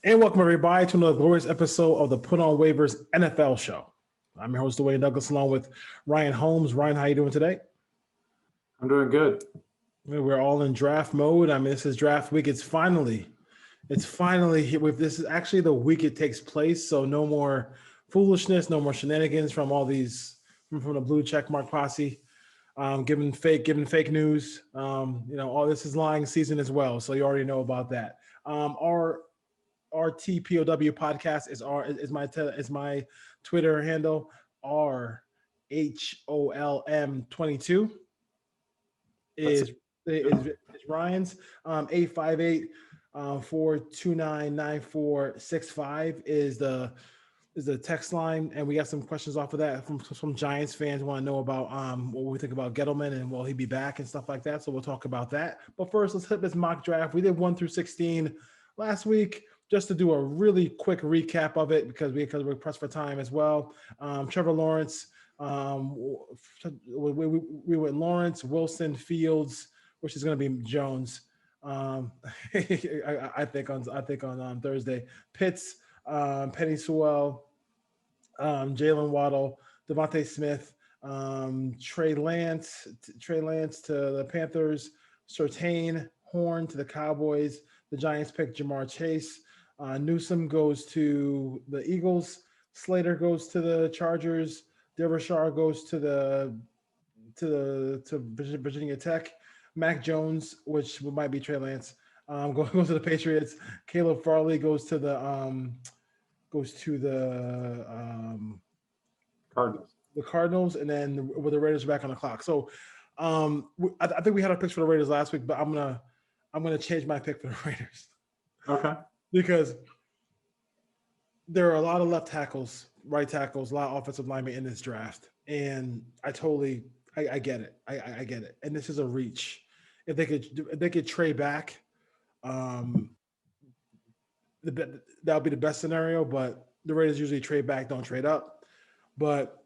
And welcome everybody to another glorious episode of the Put On Waivers NFL show. I'm your host Dwayne Douglas along with Ryan Holmes. Ryan, how you doing today? I'm doing good. We're all in draft mode. I mean, this is draft week. It's finally here. This is actually the week it takes place. So no more foolishness, no more shenanigans from all these from the blue check mark posse, giving fake news. All this is lying season as well. So you already know about that. Our TPOW podcast is my Twitter handle, RHOLM22 is Ryan's. 858-429-9465 is the text line, and we got some questions off of that from Giants fans who want to know about what we think about Gettleman and will he be back and stuff like that. So we'll talk about that. But first, let's hit this mock draft. We did 1 through 16 last week. Just to do a really quick recap of it because we're pressed for time as well. Trevor Lawrence, we went Lawrence, Wilson, Fields, which is going to be Jones. I think on Thursday. Pitts, Penny Sewell, Jalen Waddle, Devontae Smith, Trey Lance to the Panthers, Surtain, Horn to the Cowboys. The Giants pick Jamar Chase. Newsom goes to the Eagles. Slater goes to the Chargers. Derbyshire goes to Virginia Tech. Mac Jones, which might be Trey Lance, goes to the Patriots. Caleb Farley goes to the Cardinals. The Cardinals, and then with the Raiders back on the clock. So I think we had our picks for the Raiders last week, but I'm gonna change my pick for the Raiders. Okay. Because there are a lot of left tackles, right tackles, a lot of offensive linemen in this draft. And I get it. I get it. And this is a reach. If they could trade back, that would be the best scenario. But the Raiders usually trade back, don't trade up. But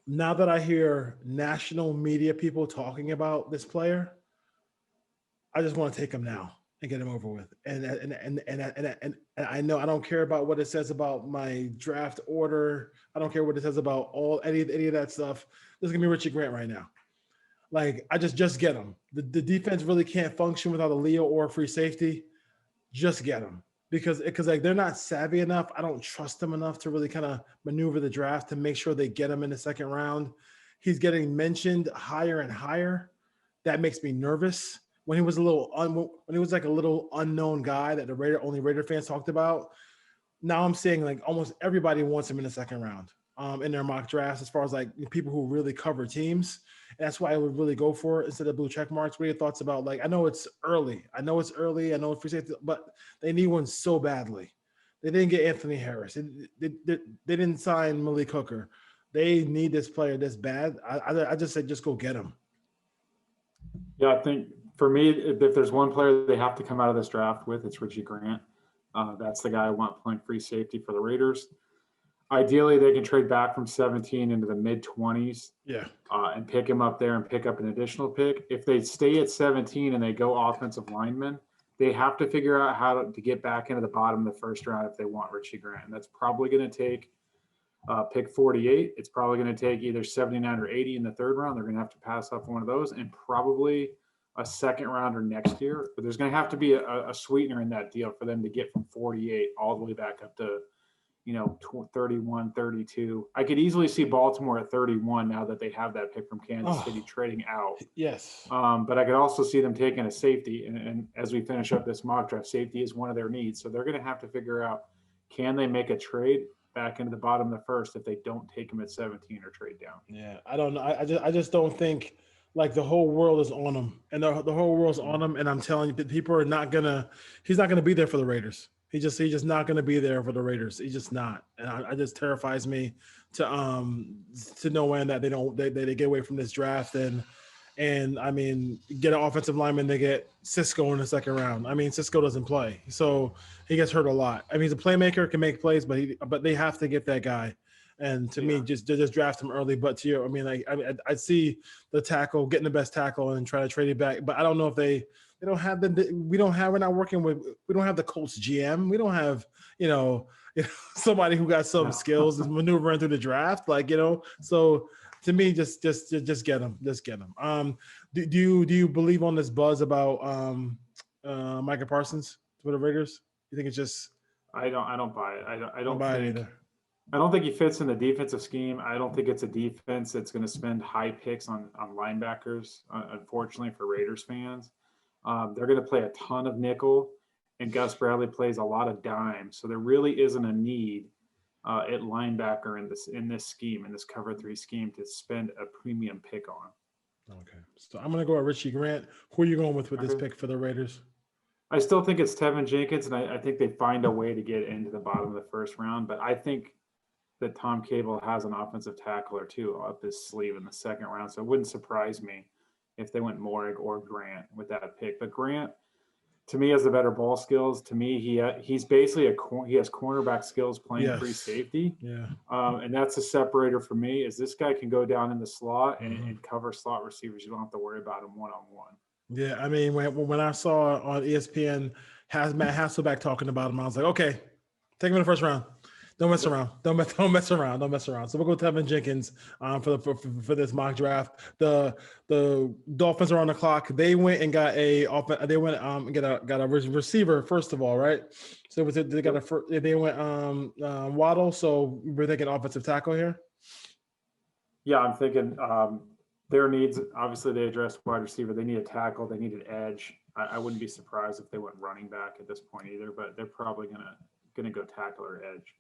now that I hear national media people talking about this player, I just want to take him now and get him over with. And I know I don't care about what it says about my draft order. I don't care what it says about any of that stuff. This is gonna be Richie Grant right now. Like, I just get him. The defense really can't function without a Leo or a free safety. Just get him. Because like they're not savvy enough. I don't trust them enough to really kind of maneuver the draft to make sure they get him in the second round. He's getting mentioned higher and higher. That makes me nervous. When he was like a little unknown guy that the Raider fans talked about, now I'm seeing like almost everybody wants him in the second round in their mock drafts as far as like people who really cover teams. And that's why I would really go for it instead of blue check marks. What are your thoughts about, like, I know it's early. I know it's free safety, but they need one so badly. They didn't get Anthony Harris. They didn't sign Malik Hooker. They need this player this bad. I just say just go get him. Yeah, I think for me, if there's one player they have to come out of this draft with, it's Richie Grant. That's the guy I want playing free safety for the Raiders. Ideally, they can trade back from 17 into the mid-20s. Yeah. And pick him up there and pick up an additional pick. If they stay at 17 and they go offensive lineman, they have to figure out how to get back into the bottom of the first round if they want Richie Grant. And that's probably going to take pick 48. It's probably going to take either 79 or 80 in the third round. They're going to have to pass up one of those, and probably a second rounder next year. But there's going to have to be a sweetener in that deal for them to get from 48 all the way back up to, 31, 32. I could easily see Baltimore at 31 now that they have that pick from Kansas City trading out. Yes. But I could also see them taking a safety. And as we finish up this mock draft, safety is one of their needs. So they're going to have to figure out, can they make a trade back into the bottom of the first if they don't take him at 17 or trade down? Yeah, I don't know. I just don't think like the whole world is on him, and the whole world's on him. And I'm telling you, people are not gonna. He's not gonna be there for the Raiders. He's just not gonna be there for the Raiders. He's just not, and it just terrifies me to no end that they get away from this draft and I mean get an offensive lineman. They get Cisco in the second round. I mean Cisco doesn't play, so he gets hurt a lot. I mean he's a playmaker, can make plays, but they have to get that guy. And to me, just draft him early. But to you, I mean, like I see the tackle, getting the best tackle and trying to trade it back. But I don't know if they don't have we're not working with, we don't have the Colts GM. We don't have, somebody who got some skills is maneuvering through the draft. So to me, just get him. Just get him. Do you believe on this buzz about Micah Parsons for the Raiders? You think it's just? I don't buy it. I don't buy think it either. I don't think he fits in the defensive scheme. I don't think it's a defense that's going to spend high picks on linebackers. Unfortunately for Raiders fans, they're going to play a ton of nickel, and Gus Bradley plays a lot of dime. So there really isn't a need at linebacker in this scheme, in this cover 3 scheme, to spend a premium pick on. Okay, so I'm going to go at Richie Grant. Who are you going with this pick for the Raiders? I still think it's Tevin Jenkins, and I think they find a way to get into the bottom of the first round. But I think that Tom Cable has an offensive tackle or two up his sleeve in the second round. So it wouldn't surprise me if they went Morig or Grant with that pick. But Grant, to me, has the better ball skills. To me, he's basically he has cornerback skills playing free safety. Yeah. And that's a separator for me, is this guy can go down in the slot and cover slot receivers. You don't have to worry about him one-on-one. Yeah, I mean, when I saw on ESPN Matt Hasselbeck talking about him, I was like, okay, take him in the first round. Don't mess around. Don't mess around. So we'll go Tevin Jenkins for this mock draft. The Dolphins are on the clock. They went and got got a receiver first of all, right? So they went Waddle. So we're thinking offensive tackle here. Yeah, I'm thinking their needs. Obviously, they addressed wide receiver. They need a tackle. They need an edge. I wouldn't be surprised if they went running back at this point either. But they're probably gonna go tackle or edge.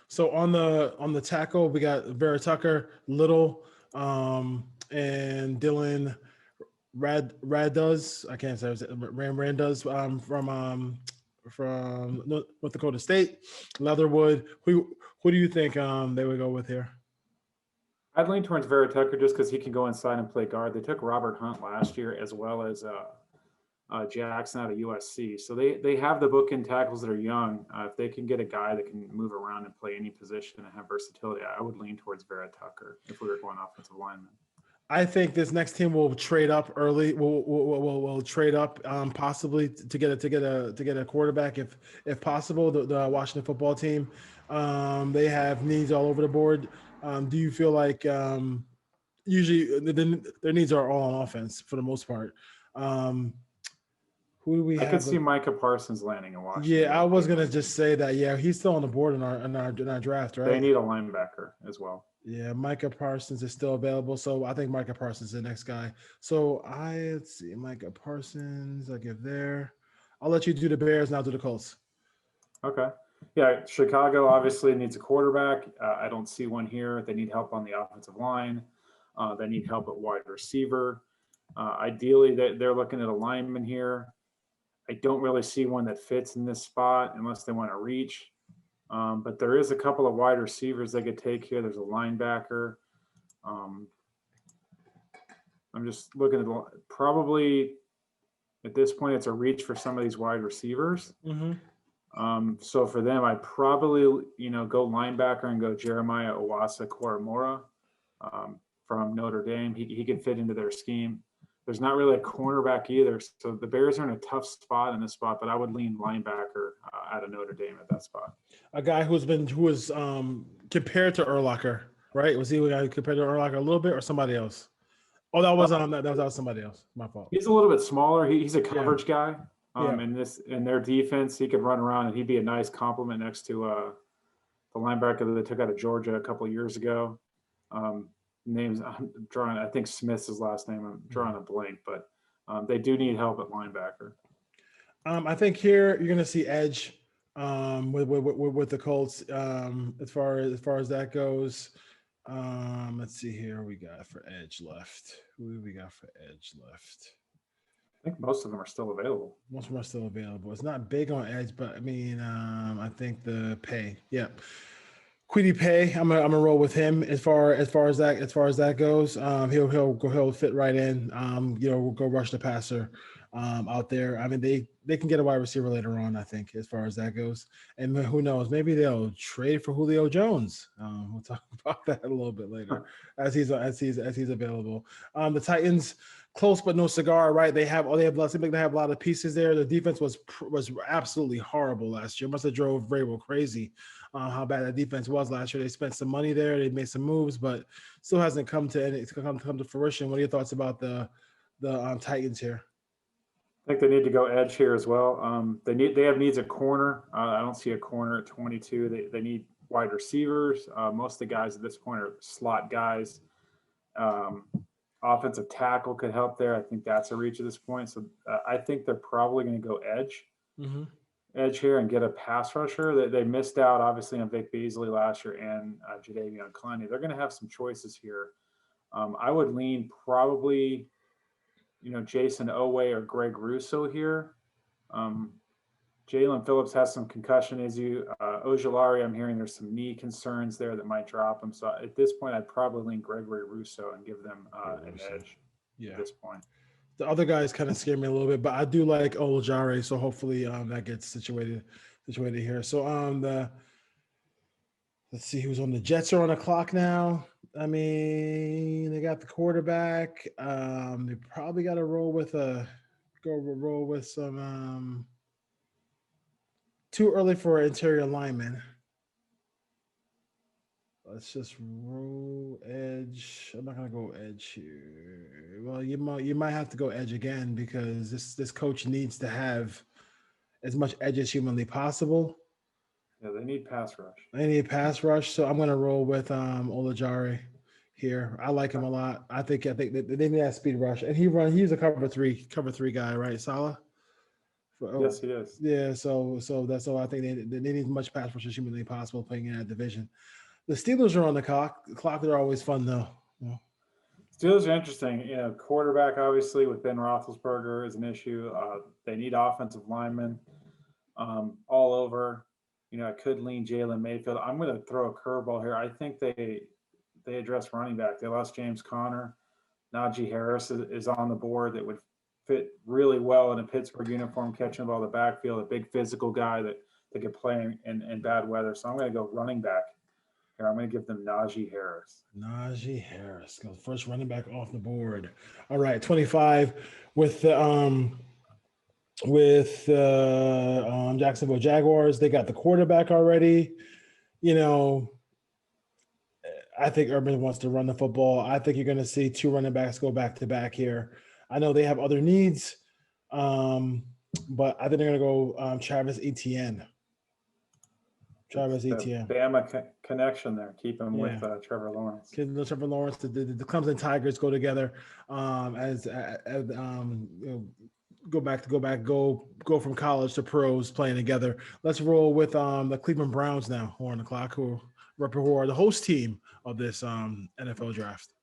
So on the tackle, we got Vera Tucker, Little, and Dylan Raduz. I can't say it. Randuz from North Dakota State. Leatherwood. Who do you think they would go with here? I'd lean towards Vera Tucker just because he can go inside and play guard. They took Robert Hunt last year, as well as Jackson out of USC. So they have the bookend tackles that are young. If they can get a guy that can move around and play any position and have versatility, I would lean towards Vera Tucker if we were going offensive lineman. I think this next team will trade up early. We'll trade up possibly to get a quarterback if possible. The Washington football team, they have needs all over the board. Do you feel like usually their needs are all on offense for the most part? Who do we have? I could see Micah Parsons landing in Washington. Yeah, I was gonna just say that. Yeah, he's still on the board in our draft, right? They need a linebacker as well. Yeah, Micah Parsons is still available, so I think Micah Parsons is the next guy. So let's see, Micah Parsons. I'll give there. I'll let you do the Bears, and I'll do the Colts. Okay. Yeah, Chicago obviously needs a quarterback. I don't see one here. They need help on the offensive line. They need help at wide receiver. Ideally, they're looking at a lineman here. I don't really see one that fits in this spot unless they want to reach. But there is a couple of wide receivers they could take here. There's a linebacker. I'm just looking at probably at this point, it's a reach for some of these wide receivers. Mm-hmm. So for them, I'd probably, go linebacker and go Jeremiah Owasa-Koromora from Notre Dame. He can fit into their scheme. There's not really a cornerback either. So the Bears are in a tough spot in this spot, but I would lean linebacker out of Notre Dame at that spot. A guy who was compared to Urlacher, right? Was he a guy compared to Urlacher a little bit or somebody else? Oh, that was somebody else. My fault. He's a little bit smaller. He's a coverage guy. In their defense, he could run around and he'd be a nice complement next to the linebacker that they took out of Georgia a couple of years ago. Names I'm drawing. I think Smith's his last name. I'm drawing a blank, but they do need help at linebacker. I think here you're going to see edge with the Colts as far as that goes. Let's see here. We got for edge left. Who do we got for edge left? I think most of them are still available. Most of them are still available. It's not big on edge, but I mean, I think the pay. Yeah. Quiddy Pay, I'm gonna roll with him as far as that goes. He'll fit right in. We'll go rush the passer out there. I mean, they can get a wide receiver later on, I think, as far as that goes. And who knows? Maybe they'll trade for Julio Jones. We'll talk about that a little bit later as he's available. The Titans, close but no cigar, right? They have a lot of pieces there. The defense was absolutely horrible last year. Must have drove Vrabel crazy. How bad that defense was last year. They spent some money there. They made some moves, but still hasn't come to fruition. What are your thoughts about the Titans here? I think they need to go edge here as well. They have needs at corner. I don't see a corner at 22. They need wide receivers. Most of the guys at this point are slot guys. Offensive tackle could help there. I think that's a reach at this point. So I think they're probably going to go edge. Mm-hmm. Edge here and get a pass rusher. They missed out, obviously, on Vic Beasley last year and Jadeveon Clowney. They're going to have some choices here. I would lean probably, Jason Oweh or Greg Russo here. Jalen Phillips has some concussion issue. Ojulari, I'm hearing there's some knee concerns there that might drop him. So at this point, I'd probably lean Gregory Russo and give them an edge at this point. The other guys kind of scare me a little bit, but I do like Ojulari, so hopefully that gets situated here. So let's see who's on the Jets are on the clock now. I mean, they got the quarterback. They probably got to roll with some too early for an interior lineman. Let's just roll edge. I'm not gonna go edge here. Well, you might have to go edge again because this coach needs to have as much edge as humanly possible. Yeah, they need pass rush. So I'm gonna roll with Ojulari here. I like him a lot. I think they need that speed rush, and he's a cover three guy, right, Salah? Yes, he is. Yeah, so that's all. I think they need as much pass rush as humanly possible playing in that division. The Steelers are on the clock. They're always fun, though. Yeah. Steelers are interesting. Quarterback, obviously, with Ben Roethlisberger is an issue. They need offensive linemen all over. I could lean Jalen Mayfield. I'm going to throw a curveball here. I think they address running back. They lost James Conner. Najee Harris is on the board that would fit really well in a Pittsburgh uniform, catching the ball in the backfield, a big physical guy that could play in bad weather. So I'm going to go running back. Here, I'm going to give them Najee Harris. Najee Harris goes first running back off the board. All right, 25 with Jacksonville Jaguars. They got the quarterback already. I think Urban wants to run the football. I think you're going to see two running backs go back to back here. I know they have other needs, but I think they're going to go Travis Etienne. Bama connection there. Keep him with Trevor Lawrence. Trevor Lawrence. The Clemson Tigers go together go from college to pros playing together. Let's roll with the Cleveland Browns now, who are on the clock, who are the host team of this NFL draft.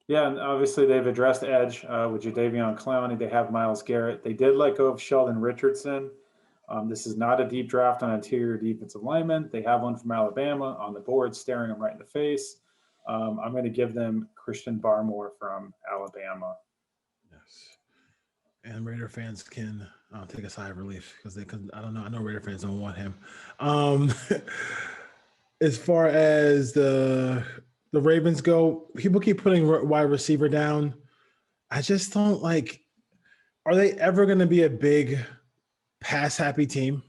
Yeah, and obviously they've addressed edge with Jadeveon Clowney. They have Myles Garrett. They did let go of Sheldon Richardson. This is not a deep draft on interior defensive lineman. They have one from Alabama on the board, staring them right in the face. I'm going to give them Christian Barmore from Alabama. Yes. And Raider fans can take a sigh of relief because I don't know. I know Raider fans don't want him. As far as the Ravens go, people keep putting wide receiver down. I just don't like. Are they ever going to be a big pass happy team?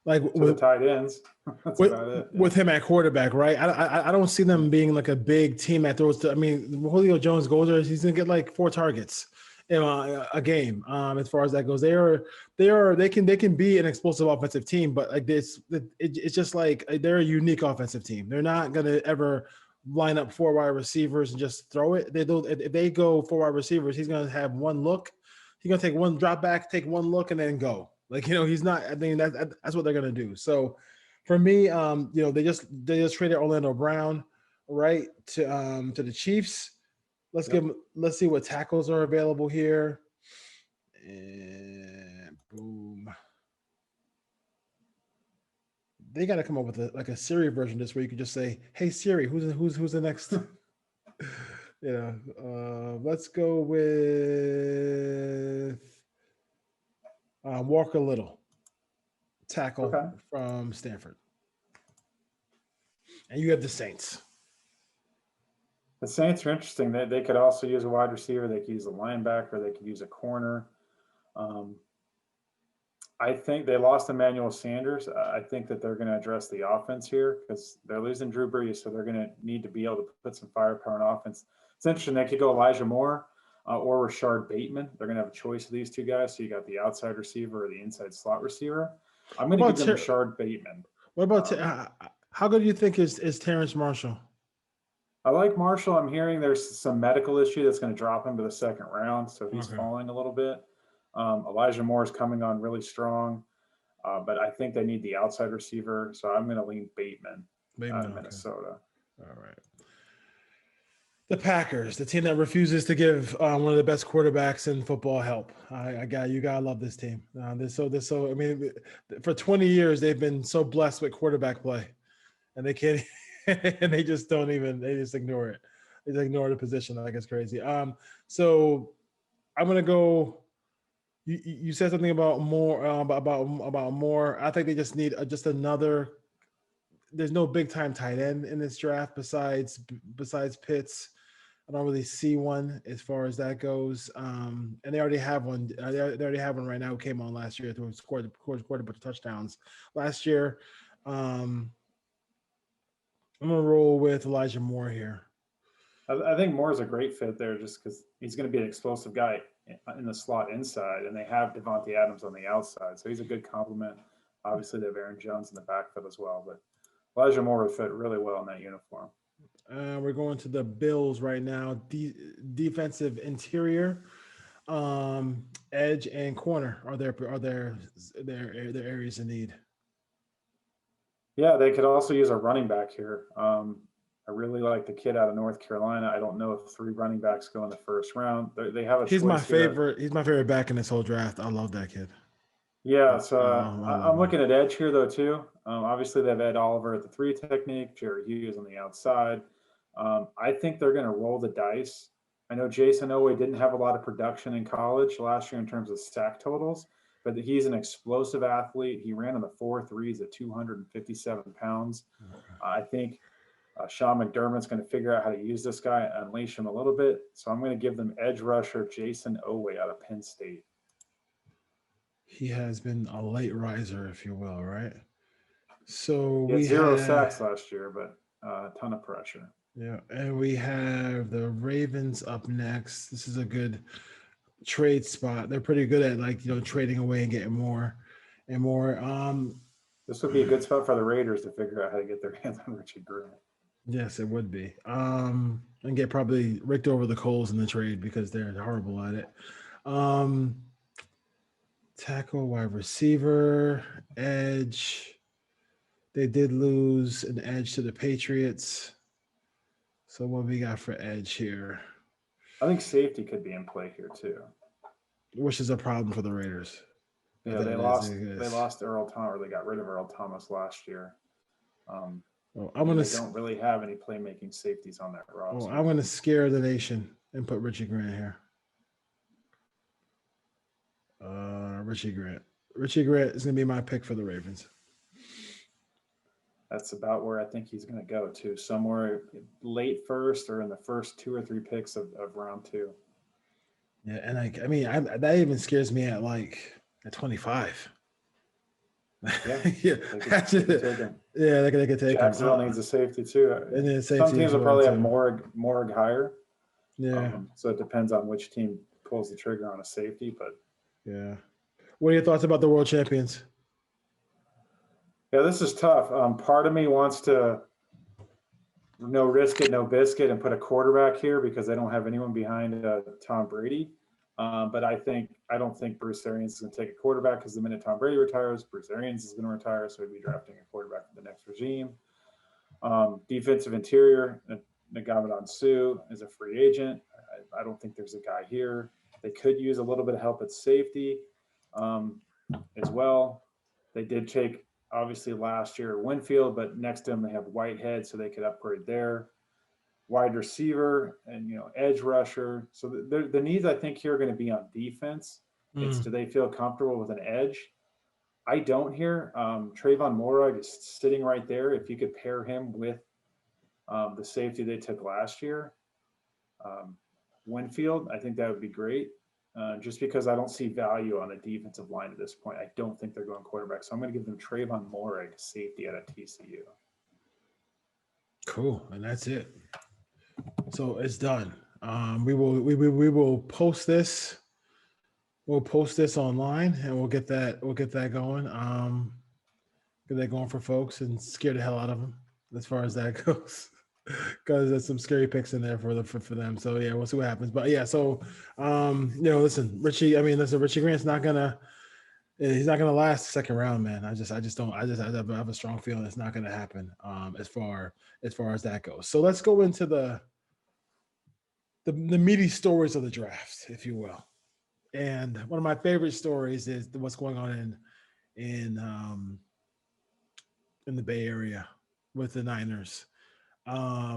Like with the tight ends, that's about it. With him at quarterback, right? I don't see them being like a big team that throws. Julio Jones goes there, he's gonna get like 4 targets a game. As far as that goes, they can be an explosive offensive team, but like this, it's just like they're a unique offensive team. They're not gonna ever line up 4 wide receivers and just throw it. If they go 4 wide receivers, he's gonna have one look. He's gonna take one drop back, take one look, and then go. He's not. I mean, that's what they're gonna do. So, for me, they just traded Orlando Brown, right, to the Chiefs. Let's see what tackles are available here. And boom. They got to come up with a Siri version of this where you could just say, "Hey Siri, who's the next?" Let's go with Walker Little, tackle Okay. from Stanford, and you have the Saints. The Saints are interesting. They could also use a wide receiver. They could use a linebacker. They could use a corner. I think they lost Emmanuel Sanders. I think that they're going to address the offense here because they're losing Drew Brees, so they're going to need to be able to put some firepower in offense. It's interesting. They could go Elijah Moore or Rashard Bateman. They're going to have a choice of these two guys. So you got the outside receiver or the inside slot receiver. I'm going to give them Rashard Bateman. What about how good do you think is Terence Marshall? I like Marshall. I'm hearing there's some medical issue that's going to drop him to the second round, so he's falling a little bit. Elijah Moore is coming on really strong, but I think they need the outside receiver, so I'm going to lean Bateman out of Minnesota. All right. The Packers, the team that refuses to give one of the best quarterbacks in football help. You gotta love this team. They're so. I mean, for 20 years they've been so blessed with quarterback play, and they can't. And they just don't even. They just ignore it. They just ignore the position. Like it's crazy. So I'm gonna go. You said something about more about more. I think they just need just another. There's no big time tight end in this draft besides Pitts. I don't really see one as far as that goes. And they already have one. They already have one right now who came on last year who scored a bunch of touchdowns last year. I'm gonna roll with Elijah Moore here. I think Moore's a great fit there just because he's going to be an explosive guy in the slot inside, and they have Devontae Adams on the outside, so he's a good complement. Obviously, they have Aaron Jones in the backfield as well, but Elijah Moore would fit really well in that uniform. We're going to the Bills right now. Defensive interior, edge, and corner are there areas in need. Yeah, they could also use a running back here. I really like the kid out of North Carolina. I don't know if 3 running backs go in the first round. They have a. He's my favorite. He's my favorite back in this whole draft. I love that kid. Yeah, so I'm looking at edge here though too. Obviously, they have Ed Oliver at the 3 technique, Jerry Hughes on the outside. I think they're going to roll the dice. I know Jason Owe didn't have a lot of production in college last year in terms of sack totals, but he's an explosive athlete. He ran on the 4.3s at 257 pounds. I think Sean McDermott's going to figure out how to use this guy, unleash him a little bit. So I'm going to give them edge rusher Jason Owe out of Penn State. He has been a late riser, if you will, right? So we had 0 sacks last year, but a ton of pressure. Yeah, and we have the Ravens up next. This is a good trade spot. They're pretty good at trading away and getting more and more. This would be a good spot for the Raiders to figure out how to get their hands on Richie Grant. Yes, it would be. And get probably ricked over the coals in the trade because they're horrible at it. Tackle, wide receiver, edge. They did lose an edge to the Patriots. So what we got for edge here? I think safety could be in play here too. Which is a problem for the Raiders. Yeah, they lost Earl Thomas, or they got rid of Earl Thomas last year. They don't really have any playmaking safeties on that roster. I'm going to scare the nation and put Richie Grant here. Richie Grant. Richie Grant is going to be my pick for the Ravens. That's about where I think he's going to go to, somewhere late first or in the first 2 or 3 picks of round 2. Yeah, and that even scares me at 25. Yeah, yeah, they could take him. Yeah, they could take him. Jacksonville needs a safety too. And then some teams will probably have Morg higher. Yeah. So it depends on which team pulls the trigger on a safety, but yeah. What are your thoughts about the world champions? Yeah, this is tough. Part of me wants to no risk it, no biscuit and put a quarterback here because they don't have anyone behind Tom Brady. But I don't think Bruce Arians is going to take a quarterback because the minute Tom Brady retires, Bruce Arians is going to retire. So he'd be drafting a quarterback for the next regime. Defensive interior, Ndamukong Suh is a free agent. I don't think there's a guy here. They could use a little bit of help at safety as well. They did take Obviously, last year Winfield, but next to him they have Whitehead, so they could upgrade there. Wide receiver and edge rusher. So the needs I think here are going to be on defense. It's do they feel comfortable with an edge? I don't here. Trayvon Morag is sitting right there. If you could pair him with the safety they took last year, Winfield, I think that would be great. Just because I don't see value on the defensive line at this point. I don't think they're going quarterback. So I'm going to give them Trayvon Morag, safety out of TCU. Cool. And that's it. So it's done. We will post this. We'll post this online and we'll get that going. Get that going for folks and scare the hell out of them as far as that goes. Because there's some scary picks in there for them. So yeah, we'll see what happens. But yeah, so listen, Richie Grant's not gonna last the second round, man. I have a strong feeling it's not gonna happen as far as that goes. So let's go into the meaty stories of the draft, if you will. And one of my favorite stories is what's going on in the Bay Area with the Niners. I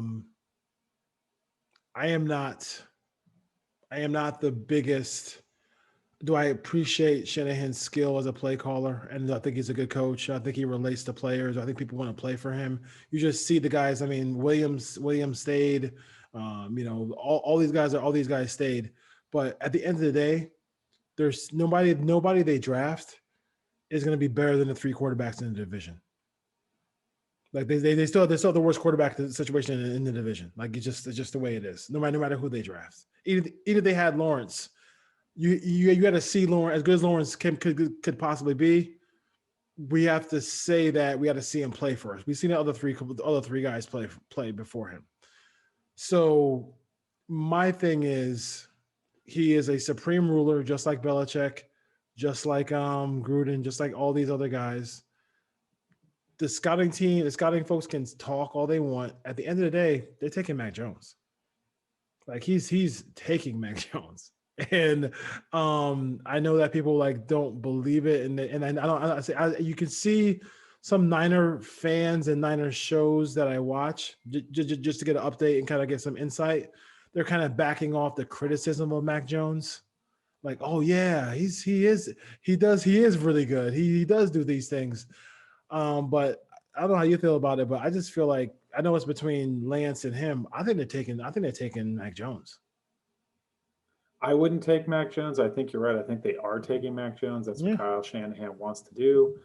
am not the biggest. Do I appreciate Shanahan's skill as a play caller? And I think he's a good coach. I think he relates to players. I think people want to play for him. You just see the guys. I mean, Williams stayed. All these guys stayed. But at the end of the day, there's nobody they draft is going to be better than the three quarterbacks in the division. Like they still have the worst quarterback situation in the division. Like it's just the way it is. No matter who they draft. Either they had Lawrence, you got to see Lawrence as good as Lawrence could possibly be. We have to say that we got to see him play first. We've seen the other three guys play before him. So my thing is, he is a supreme ruler, just like Belichick, just like Gruden, just like all these other guys. The scouting folks can talk all they want. At the end of the day, they're taking Mac Jones. Like he's taking Mac Jones, and I know that people don't believe it, and you can see some Niner fans and Niner shows that I watch just to get an update and kind of get some insight. They're kind of backing off the criticism of Mac Jones. Like, oh yeah, he is really good. He does do these things. But I don't know how you feel about it, but I just feel like I know it's between Lance and him. I think they're taking Mac Jones. I wouldn't take Mac Jones. I think you're right. I think they are taking Mac Jones. That's what Kyle Shanahan wants to do.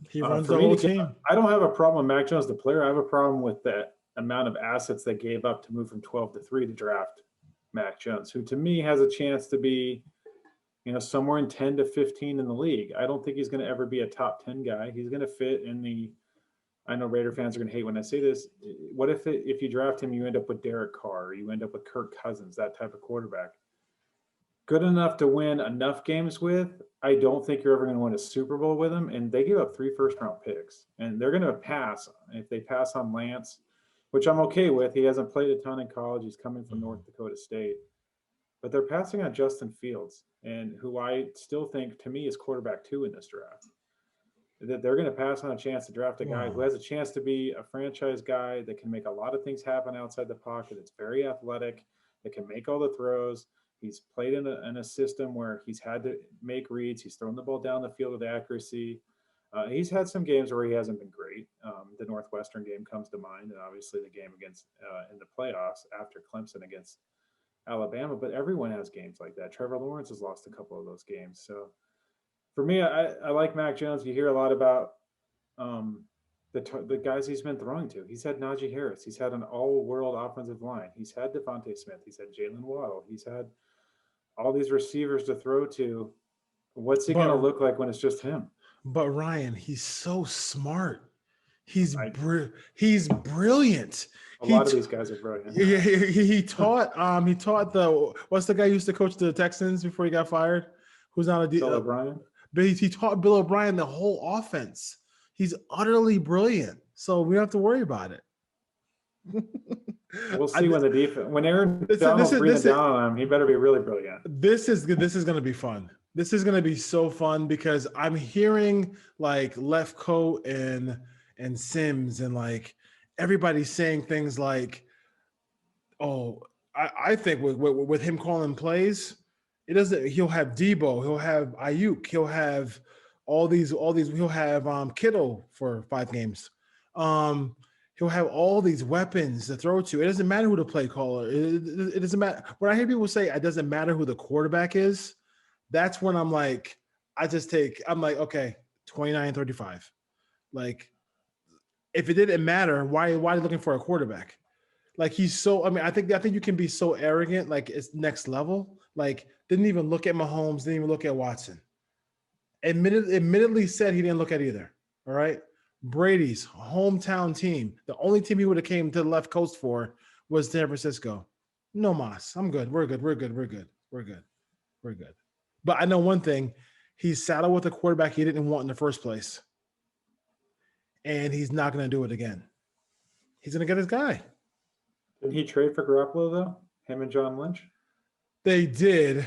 He runs the whole team. I don't have a problem with Mac Jones, the player. I have a problem with the amount of assets they gave up to move from 12 to 3 to draft Mac Jones, who to me has a chance to be, somewhere in 10 to 15 in the league. I don't think he's going to ever be a top 10 guy. He's going to fit in the – I know Raider fans are going to hate when I say this. What if you draft him, you end up with Derek Carr, or you end up with Kirk Cousins, that type of quarterback? Good enough to win enough games with. I don't think you're ever going to win a Super Bowl with him. And they gave up 3 first-round picks. And they're going to pass. If they pass on Lance, which I'm okay with. He hasn't played a ton in college. He's coming from North Dakota State. But they're passing on Justin Fields, and who I still think, to me, is quarterback 2 in this draft. That they're going to pass on a chance to draft a guy who has a chance to be a franchise guy that can make a lot of things happen outside the pocket. It's very athletic. That can make all the throws. He's played in a system where he's had to make reads. He's thrown the ball down the field with accuracy. He's had some games where he hasn't been great. The Northwestern game comes to mind, and obviously the game against in the playoffs after Clemson against Alabama. But everyone has games like that. Trevor Lawrence has lost a couple of those games. So for me, I like Mac Jones. You hear a lot about the guys he's been throwing to. He's had Najee Harris. He's had an all-world offensive line. He's had Devontae Smith. He's had Jalen Waddle. He's had all these receivers to throw to. What's he going to look like when it's just him? But Ryan, he's so smart. He's brilliant. A lot of these guys are brilliant. He taught what's the guy who used to coach the Texans before he got fired? Who's not a Bill O'Brien? But he taught Bill O'Brien the whole offense. He's utterly brilliant. So we don't have to worry about it. We'll see when Aaron Donald's breathing down on him, he better be really brilliant. This is going to be fun. This is gonna be so fun because I'm hearing like Lefkoe and Sims and like everybody saying things like, "Oh, I think with him calling plays, it doesn't. He'll have Debo, he'll have Ayuk, he'll have all these. He'll have Kittle for 5 games. Um, he'll have all these weapons to throw to. It doesn't matter who the play caller. It doesn't matter. When I hear people say it doesn't matter who the quarterback is, that's when I'm like, I'm like, okay, 29-35. Like, if it didn't matter, why are you looking for a quarterback? Like, he's so, I mean, I think you can be so arrogant, like it's next level. Like, didn't even look at Mahomes, didn't even look at Watson. Admittedly said he didn't look at either. All right. Brady's hometown team, the only team he would have came to the left coast for was San Francisco. No mas. I'm good. We're good. But I know one thing, he's saddled with a quarterback he didn't want in the first place. And he's not going to do it again. He's going to get his guy. Didn't he trade for Garoppolo, though? Him and John Lynch? They did,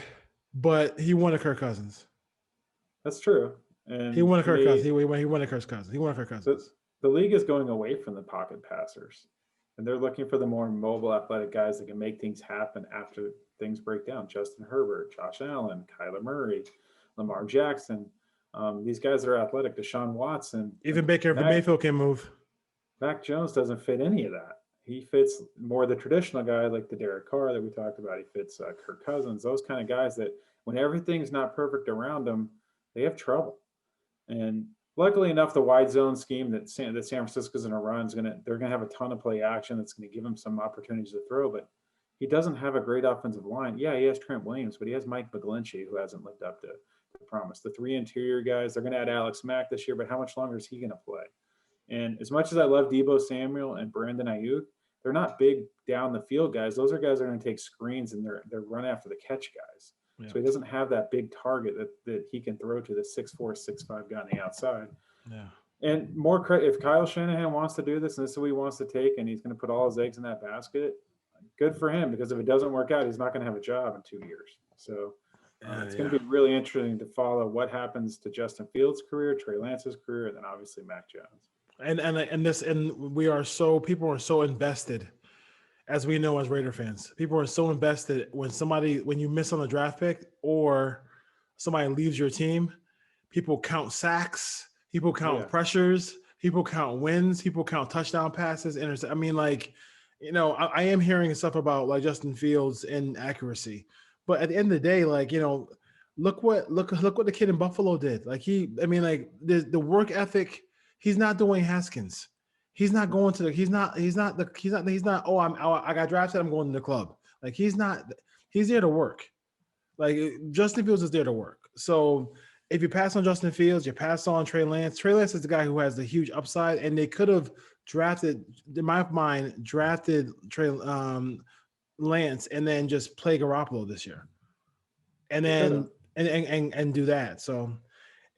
but he wanted Kirk Cousins. That's true. And he wanted Kirk Cousins. He wanted Kirk Cousins. The league is going away from the pocket passers. And they're looking for the more mobile, athletic guys that can make things happen after things break down. Justin Herbert, Josh Allen, Kyler Murray, Lamar Jackson. These guys that are athletic, Deshaun Watson. Even Baker Mayfield can move. Mac Jones doesn't fit any of that. He fits more the traditional guy like the Derek Carr that we talked about. He fits Kirk Cousins, those kind of guys that when everything's not perfect around them, they have trouble. And luckily enough, the wide zone scheme that San Francisco's going to run they're going to have a ton of play action that's going to give him some opportunities to throw. But he doesn't have a great offensive line. Yeah, he has Trent Williams, but he has Mike McGlinchey, who hasn't lived up to the promise. The 3 interior guys, they're going to add Alex Mack this year, but how much longer is he going to play? And as much as I love Deebo Samuel and Brandon Ayuk, they're not big down the field guys. Those are guys that are going to take screens and they're run after the catch guys. Yeah. So he doesn't have that big target that he can throw to the 6'4", 6'5" guy on the outside. Yeah. And more credit, if Kyle Shanahan wants to do this and this is what he wants to take and he's going to put all his eggs in that basket, good for him, because if it doesn't work out, he's not going to have a job in 2 years. So it's going to be really interesting to follow what happens to Justin Fields' career, Trey Lance's career, and then obviously Mac Jones. People are so invested, as we know as Raider fans. People are so invested when you miss on a draft pick or somebody leaves your team. People count sacks, people count pressures, people count wins, people count touchdown passes. I mean, like, you know, I am hearing stuff about like Justin Fields' inaccuracy, but at the end of the day, like, you know, look what the kid in Buffalo did. Like the work ethic. He's not Dwayne Haskins. He's not going to I got drafted, I'm going to the club. Like he's there to work. Like Justin Fields is there to work. So if you pass on Justin Fields, you pass on Trey Lance. Trey Lance is the guy who has the huge upside, and they could have drafted, in my mind, Trey Lance and then just play Garoppolo this year. And then and do that. So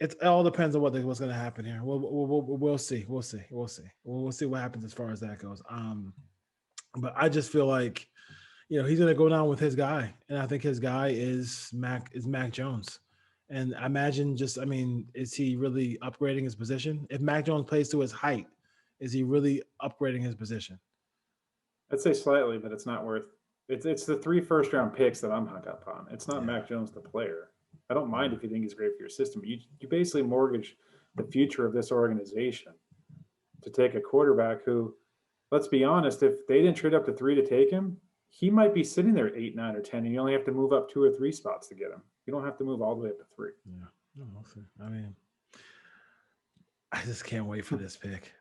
it all depends on what's going to happen here. We'll see. We'll see what happens as far as that goes. But I just feel like, you know, he's going to go down with his guy, and I think his guy is Mac Jones. And I imagine is he really upgrading his position? If Mac Jones plays to his height, is he really upgrading his position? I'd say slightly, but it's not worth. It's the 3 first-round picks that I'm hung up on. It's not Mac Jones the player. I don't mind if you think he's great for your system. You basically mortgage the future of this organization to take a quarterback who, let's be honest, if they didn't trade up to 3 to take him, he might be sitting there at 8, 9, or 10, and you only have to move up 2 or 3 spots to get him. You don't have to move all the way up to 3. Yeah, I mean, I just can't wait for this pick.